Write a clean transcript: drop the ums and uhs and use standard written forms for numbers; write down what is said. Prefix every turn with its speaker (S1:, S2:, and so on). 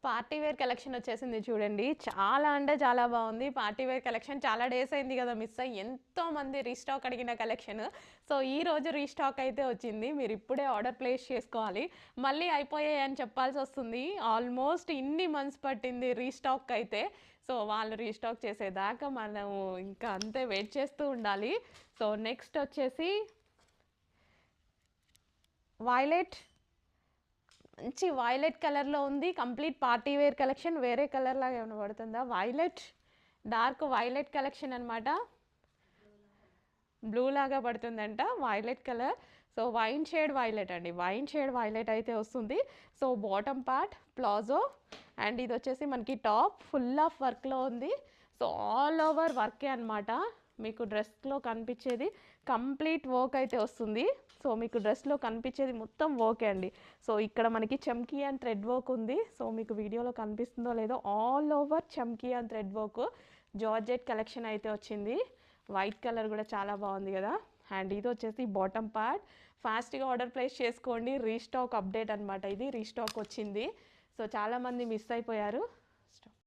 S1: Party wear collection వచ్చేసింది చూడండి. చాలా అంటే చాలా బాగుంది. పార్టీ వేర్ కలెక్షన్ చాలా డేస్ అయింది కదా మిస్ అయ్యి. ఎంతోమంది రీస్టాక్ అడిగిన కలెక్షన్. సో ఈరోజు రీస్టాక్ అయితే వచ్చింది. మీరు ఇప్పుడే ఆర్డర్ ప్లేస్ చేసుకోవాలి. మళ్ళీ అయిపోయాయి అని చెప్పాల్సి వస్తుంది. ఆల్మోస్ట్ ఇన్ని మంత్స్ పట్టింది రీస్టాక్ అయితే. సో వాళ్ళు రీస్టాక్ చేసేదాకా మనము ఇంకా అంతే వెయిట్ చేస్తూ ఉండాలి. సో నెక్స్ట్ వచ్చేసి వైలెట్, మంచి వైలెట్ కలర్లో ఉంది. Complete party wear collection. వేరే కలర్ లాగా ఏమైనా పడుతుందా? వైలెట్, డార్క్ వైలెట్ కలెక్షన్ అనమాట. బ్లూ లాగా పడుతుందంట violet colour. So wine shade violet అండి, వైన్ షేడ్ వైలెట్ అయితే వస్తుంది. So bottom part palazzo and ఇది వచ్చేసి మనకి టాప్ ఫుల్ ఆఫ్ వర్క్లో ఉంది. సో ఆల్ ఓవర్ వర్కే అనమాట. మీకు డ్రెస్లో కనిపించేది కంప్లీట్ వర్క్ అయితే వస్తుంది. సో మీకు డ్రెస్లో కనిపించేది మొత్తం వర్కే అండి. సో ఇక్కడ మనకి చమ్కీ అండ్ థ్రెడ్ వర్క్ ఉంది. సో మీకు వీడియోలో కనిపిస్తుందో లేదో ఆల్ ఓవర్ చమ్కీ and thread work. Georgette collection అయితే వచ్చింది. వైట్ కలర్ కూడా చాలా బాగుంది కదా. అండ్ ఇది వచ్చేసి బాటమ్ పార్ట్. ఫాస్ట్గా ఆర్డర్ ప్లేస్ చేసుకోండి. రీస్టాక్ అప్డేట్ అనమాట, ఇది రీస్టాక్ వచ్చింది. సో చాలామంది మిస్ అయిపోయారు.